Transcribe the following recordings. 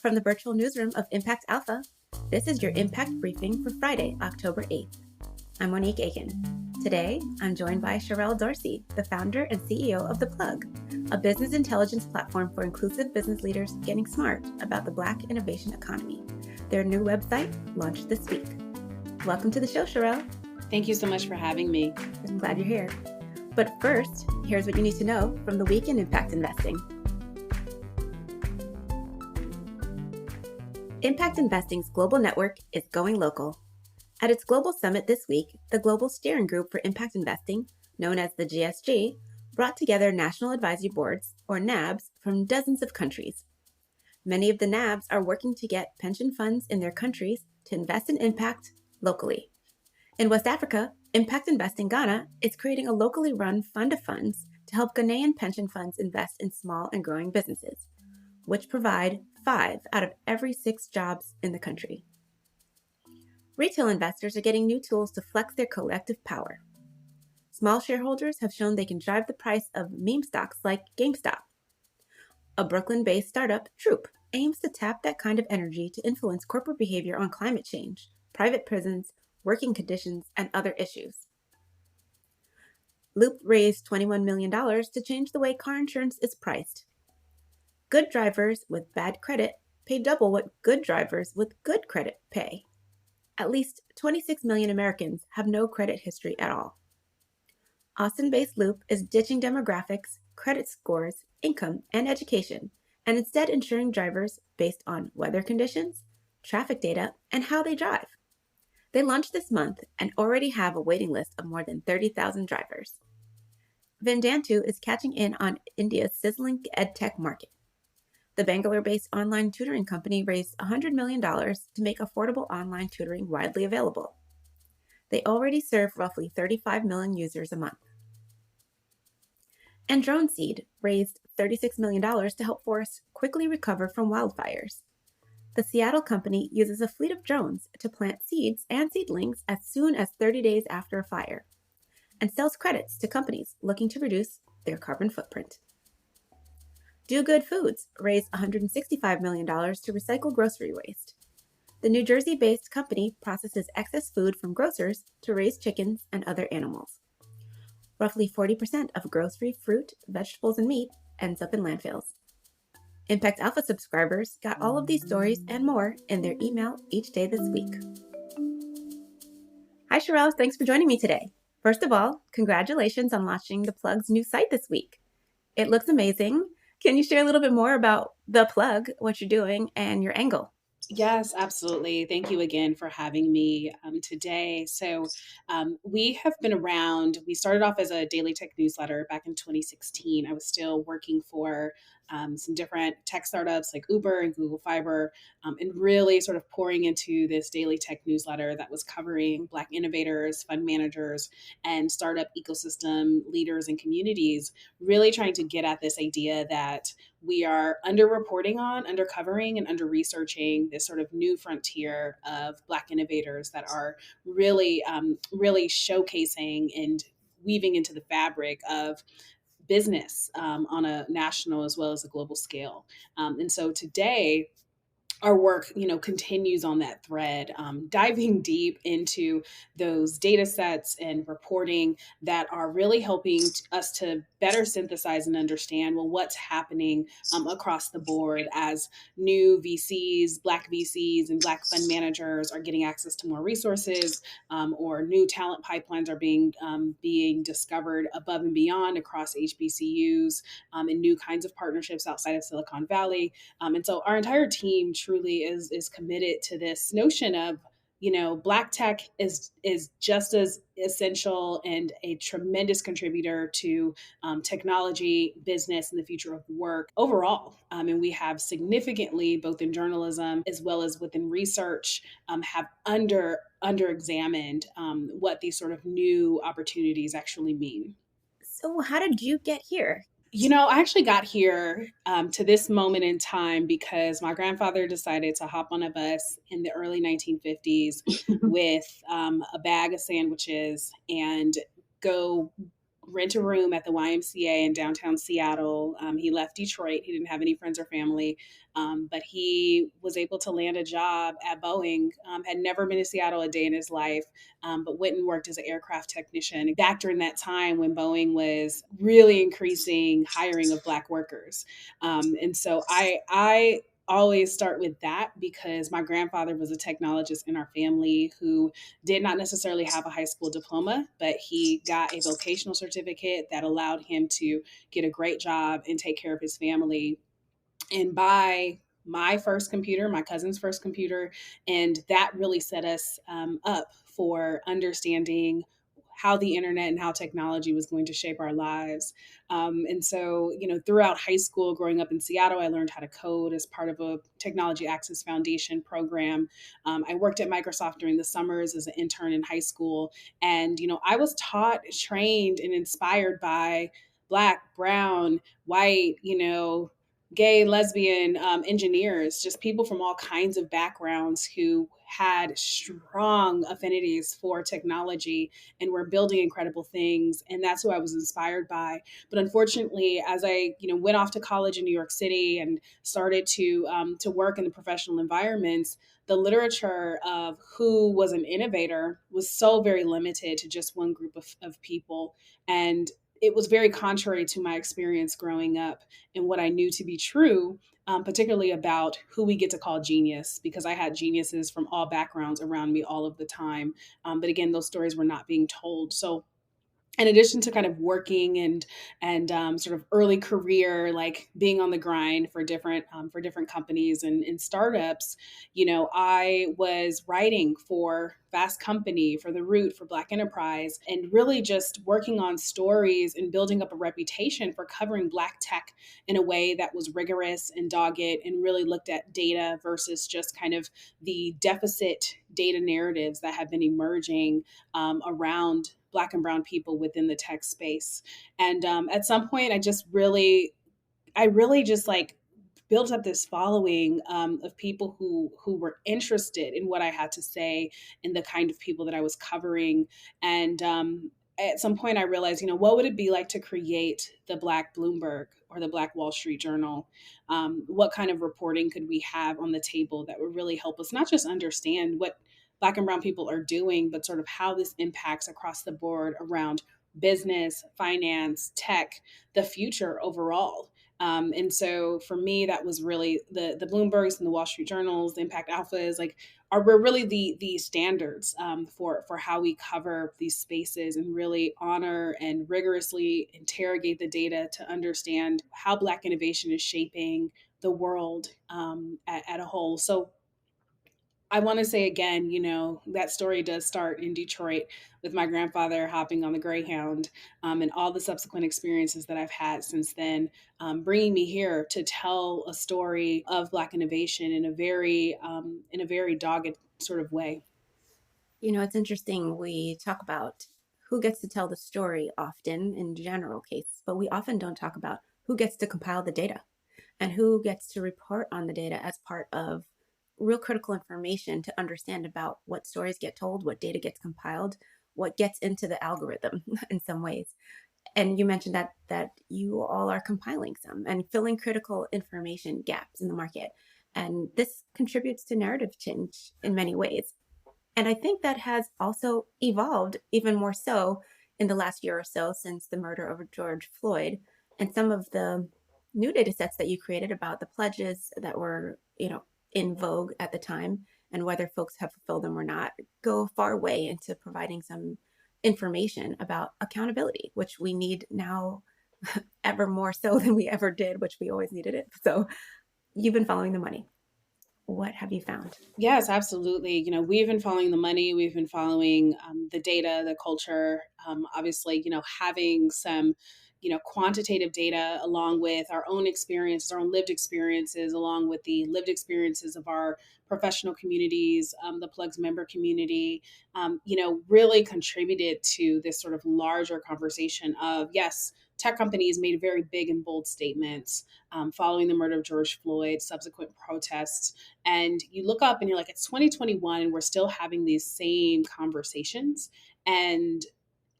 From the virtual newsroom of Impact Alpha, this is your Impact Briefing for Friday, October 8th. I'm Monique Aiken. Today, I'm joined by Sherrell Dorsey, the founder and CEO of The Plug, a business intelligence platform for inclusive business leaders getting smart about the Black innovation economy. Their new website launched this week. Welcome to the show, Sherrell. Thank you so much for having me. I'm glad you're here. But first, here's what you need to know from the week in Impact Investing. Impact Investing's global network is going local. At its global summit this week, the Global Steering Group for Impact Investing, known as the GSG, brought together national advisory boards, or NABs, from dozens of countries. Many of the NABs are working to get pension funds in their countries to invest in impact locally. In West Africa, Impact Investing Ghana is creating a locally run fund of funds to help Ghanaian pension funds invest in small and growing businesses, which provide 5 out of every 6 jobs in the country. Retail investors are getting new tools to flex their collective power. Small shareholders have shown they can drive the price of meme stocks like GameStop. A Brooklyn-based startup, Troop, aims to tap that kind of energy to influence corporate behavior on climate change, private prisons, working conditions, and other issues. Loop raised $21 million to change the way car insurance is priced. Good drivers with bad credit pay double what good drivers with good credit pay. At least 26 million Americans have no credit history at all. Austin-based Loop is ditching demographics, credit scores, income, and education, and instead insuring drivers based on weather conditions, traffic data, and how they drive. They launched this month and already have a waiting list of more than 30,000 drivers. Vendantu is catching in on India's sizzling edtech market. The Bangalore-based online tutoring company raised $100 million to make affordable online tutoring widely available. They already serve roughly 35 million users a month. And DroneSeed raised $36 million to help forests quickly recover from wildfires. The Seattle company uses a fleet of drones to plant seeds and seedlings as soon as 30 days after a fire, and sells credits to companies looking to reduce their carbon footprint. Do Good Foods raised $165 million to recycle grocery waste. The New Jersey-based company processes excess food from grocers to raise chickens and other animals. Roughly 40% of grocery, fruit, vegetables, and meat ends up in landfills. Impact Alpha subscribers got all of these stories and more in their email each day this week. Hi, Sherrell. Thanks for joining me today. First of all, congratulations on launching The Plug's new site this week. It looks amazing. Can you share a little bit more about The Plug, what you're doing, and your angle? Yes, absolutely. Thank you again for having me today. We have been around. We started off as a daily tech newsletter back in 2016. I was still working for some different tech startups like Uber and Google Fiber, and really sort of pouring into this daily tech newsletter that was covering Black innovators, fund managers, and startup ecosystem leaders and communities, really trying to get at this idea that we are underreporting on, undercovering, and under researching this sort of new frontier of Black innovators that are really, really showcasing and weaving into the fabric of business on a national as well as a global scale. And so today, our work, continues on that thread, diving deep into those data sets and reporting that are really helping us to better synthesize and understand, well, what's happening across the board as new VCs, Black VCs, and Black fund managers are getting access to more resources, or new talent pipelines are being discovered above and beyond across HBCUs, and new kinds of partnerships outside of Silicon Valley. And so our entire team truly is committed to this notion of, Black tech is just as essential and a tremendous contributor to technology, business, and the future of work overall. And we have significantly, both in journalism as well as within research, have under-examined what these sort of new opportunities actually mean. So how did you get here? I actually got here to this moment in time because my grandfather decided to hop on a bus in the early 1950s with a bag of sandwiches and go rent a room at the YMCA in downtown Seattle. He left Detroit. He didn't have any friends or family, but he was able to land a job at Boeing. Had never been to Seattle a day in his life, but went and worked as an aircraft technician back during that time when Boeing was really increasing hiring of Black workers. And so I always start with that because my grandfather was a technologist in our family who did not necessarily have a high school diploma, but he got a vocational certificate that allowed him to get a great job and take care of his family and buy my first computer, my cousin's first computer. And that really set us up for understanding how the internet and how technology was going to shape our lives. And so, throughout high school, growing up in Seattle, I learned how to code as part of a Technology Access Foundation program. I worked at Microsoft during the summers as an intern in high school. And, I was taught, trained, and inspired by Black, brown, white, gay, lesbian engineers, just people from all kinds of backgrounds who had strong affinities for technology and were building incredible things. And that's who I was inspired by. But unfortunately, as I went off to college in New York City and started to work in the professional environments, the literature of who was an innovator was so very limited to just one group of people. And it was very contrary to my experience growing up and what I knew to be true, particularly about who we get to call genius, because I had geniuses from all backgrounds around me all of the time. But again, those stories were not being told. So in addition to kind of working and sort of early career, like being on the grind for different companies and startups, I was writing for Fast Company, for The Root, for Black Enterprise, and really just working on stories and building up a reputation for covering Black tech in a way that was rigorous and dogged and really looked at data versus just kind of the deficit data narratives that have been emerging around Black and brown people within the tech space. And at some point, I really just like built up this following of people who were interested in what I had to say and the kind of people that I was covering. And at some point, I realized, what would it be like to create the Black Bloomberg or the Black Wall Street Journal? What kind of reporting could we have on the table that would really help us not just understand what Black and brown people are doing, but sort of how this impacts across the board around business, finance, tech, the future overall. And so for me, that was really the Bloombergs and the Wall Street Journals, the Impact Alphas, like were really the standards for how we cover these spaces and really honor and rigorously interrogate the data to understand how Black innovation is shaping the world at a whole. So I want to say again, that story does start in Detroit with my grandfather hopping on the Greyhound, and all the subsequent experiences that I've had since then, bringing me here to tell a story of Black innovation in a very dogged sort of way. It's interesting. We talk about who gets to tell the story often in general case, but we often don't talk about who gets to compile the data and who gets to report on the data as part of real critical information to understand about what stories get told, what data gets compiled, what gets into the algorithm in some ways. And you mentioned that you all are compiling some and filling critical information gaps in the market. And this contributes to narrative change in many ways. And I think that has also evolved even more so in the last year or so since the murder of George Floyd and some of the new data sets that you created about the pledges that were, in vogue at the time and whether folks have fulfilled them or not go far way into providing some information about accountability, which we need now ever more so than we ever did, which we always needed it. So you've been following the money. What have you found? Yes, absolutely. We've been following the money, we've been following the data, the culture. Obviously, having some, quantitative data along with our own experiences, our own lived experiences, along with the lived experiences of our professional communities, the Plugs member community, really contributed to this sort of larger conversation of yes. Tech companies made very big and bold statements following the murder of George Floyd, subsequent protests, and you look up and you're like, it's 2021 and we're still having these same conversations. And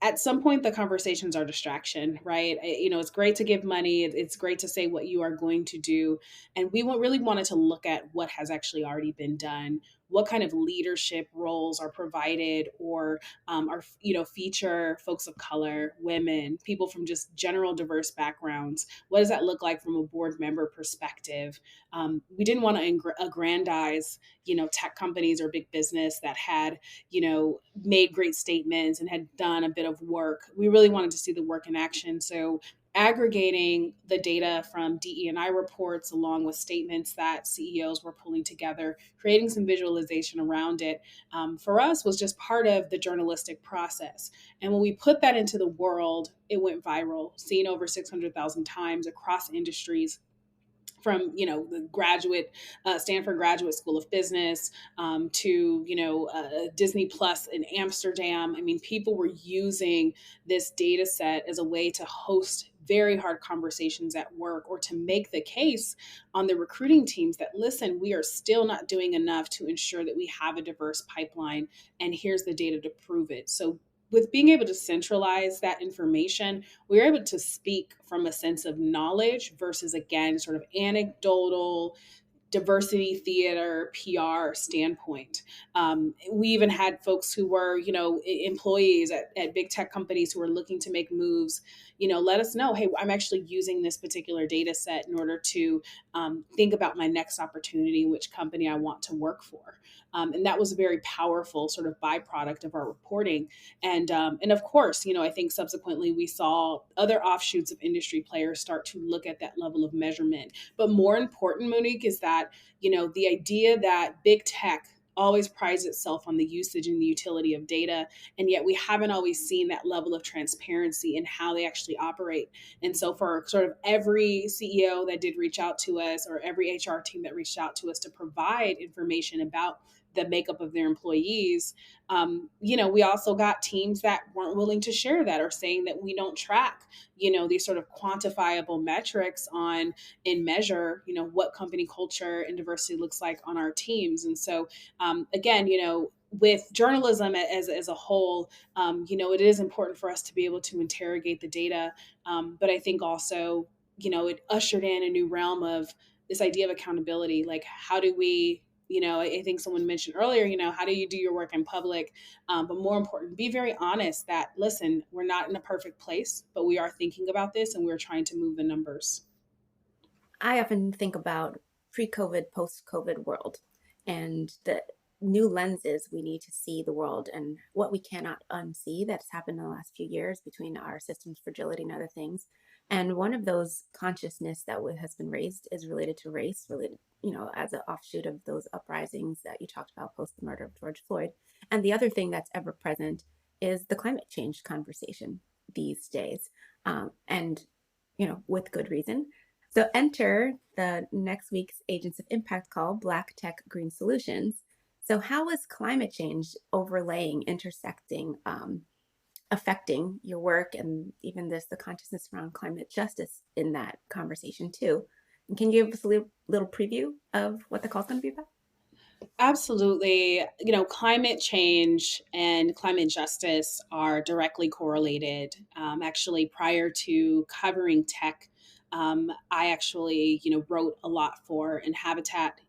at some point the conversations are distraction, right? It's great to give money, it's great to say what you are going to do, and really wanted to look at what has actually already been done, what kind of leadership roles are provided, or are feature folks of color, women, people from just general diverse backgrounds. What does that look like from a board member perspective? We didn't want to aggrandize tech companies or big business that had made great statements and had done a bit of work. We really wanted to see the work in action. So aggregating the data from DE&I reports along with statements that CEOs were pulling together, creating some visualization around it, for us was just part of the journalistic process. And when we put that into the world, it went viral, seen over 600,000 times across industries, from the Stanford Graduate School of Business, to Disney Plus in Amsterdam. I mean, people were using this data set as a way to host very hard conversations at work, or to make the case on the recruiting teams that, listen, we are still not doing enough to ensure that we have a diverse pipeline, and here's the data to prove it. So with being able to centralize that information, we were able to speak from a sense of knowledge versus, again, sort of anecdotal diversity theater PR standpoint. We even had folks who were, employees at big tech companies who were looking to make moves, let us know, hey, I'm actually using this particular data set in order to think about my next opportunity, which company I want to work for. And that was a very powerful sort of byproduct of our reporting. And of course, I think subsequently we saw other offshoots of industry players start to look at that level of measurement. But more important, Monique, is that, the idea that big tech always prides itself on the usage and the utility of data, and yet we haven't always seen that level of transparency in how they actually operate. And so for sort of every CEO that did reach out to us, or every HR team that reached out to us to provide information about the makeup of their employees, we also got teams that weren't willing to share that, or saying that we don't track, these sort of quantifiable metrics on and measure, what company culture and diversity looks like on our teams. And so, again, with journalism as a whole, it is important for us to be able to interrogate the data. But I think also, it ushered in a new realm of this idea of accountability. Like, how do we, I think someone mentioned earlier, how do you do your work in public? But more important, be very honest that, listen, we're not in a perfect place, but we are thinking about this and we're trying to move the numbers. I often think about pre-COVID, post-COVID world and the new lenses we need to see the world and what we cannot unsee that's happened in the last few years between our systems fragility and other things. And one of those consciousness that has been raised is related to race, related, as an offshoot of those uprisings that you talked about post the murder of George Floyd. And the other thing that's ever present is the climate change conversation these days. And, with good reason. So enter the next week's Agents of Impact call, Black Tech Green Solutions. So how is climate change overlaying, intersecting, affecting your work, and even the consciousness around climate justice in that conversation too? And can you give us a little preview of what the call is going to be about? Absolutely. Climate change and climate justice are directly correlated. Actually, prior to covering tech, I actually, wrote a lot for and Habitat,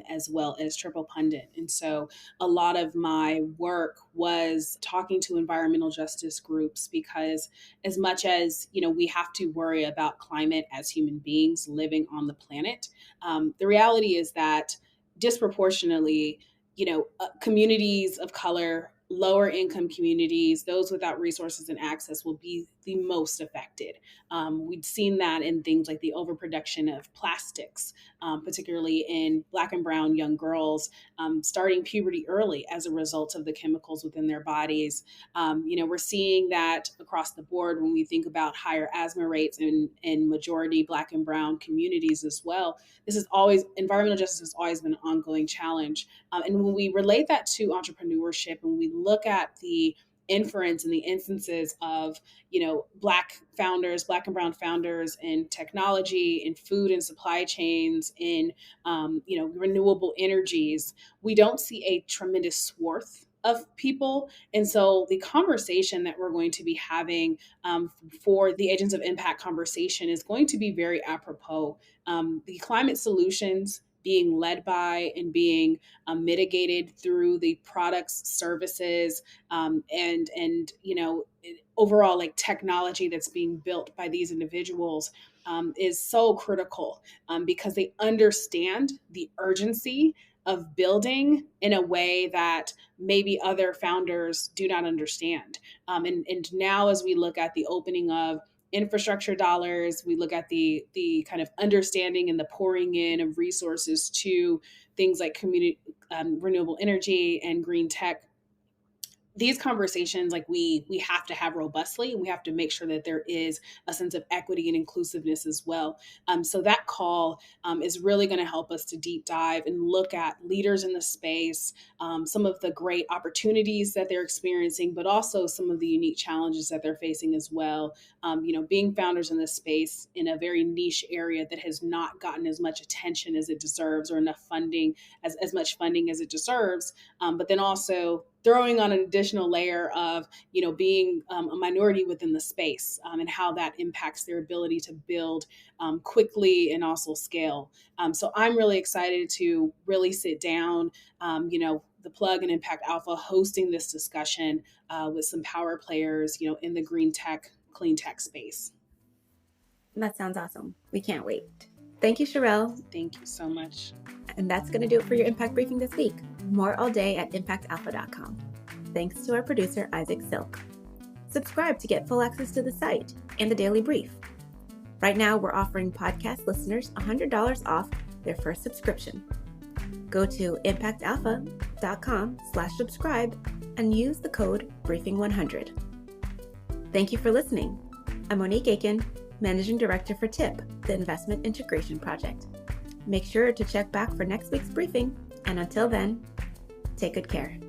as well as Triple Pundit. And so a lot of my work was talking to environmental justice groups, because as much as, we have to worry about climate as human beings living on the planet, the reality is that disproportionately, communities of color, lower income communities, those without resources and access will be the most affected. We've seen that in things like the overproduction of plastics, particularly in Black and Brown young girls, starting puberty early as a result of the chemicals within their bodies. We're seeing that across the board when we think about higher asthma rates in majority Black and Brown communities as well. This is always, environmental justice has always been an ongoing challenge. And when we relate that to entrepreneurship, and we look at the inference and the instances of, Black founders, Black and Brown founders in technology, in food and supply chains, in, renewable energies, we don't see a tremendous swath of people. And so the conversation that we're going to be having for the Agents of Impact conversation is going to be very apropos. The climate solutions being led by and being mitigated through the products, services, and overall like technology that's being built by these individuals is so critical because they understand the urgency of building in a way that maybe other founders do not understand. And now, as we look at the opening of infrastructure dollars, we look at the kind of understanding and the pouring in of resources to things like community renewable energy and green tech. These conversations, like we have to have robustly, and we have to make sure that there is a sense of equity and inclusiveness as well. So that call is really going to help us to deep dive and look at leaders in the space, some of the great opportunities that they're experiencing, but also some of the unique challenges that they're facing as well. Being founders in this space in a very niche area that has not gotten as much attention as it deserves, or enough funding, as much funding as it deserves, but then also throwing on an additional layer of being a minority within the space, and how that impacts their ability to build quickly and also scale. So I'm really excited to really sit down, the Plug and Impact Alpha hosting this discussion with some power players, in the green tech, clean tech space. That sounds awesome. We can't wait. Thank you, Sherrell. Thank you so much. And that's going to do it for your Impact Briefing this week. More all day at impactalpha.com. Thanks to our producer, Isaac Silk. Subscribe to get full access to the site and the daily brief. Right now, we're offering podcast listeners $100 off their first subscription. Go to impactalpha.com/subscribe and use the code briefing100. Thank you for listening. I'm Monique Aiken, Managing Director for TIP, the Investment Integration Project. Make sure to check back for next week's briefing, and until then, take good care.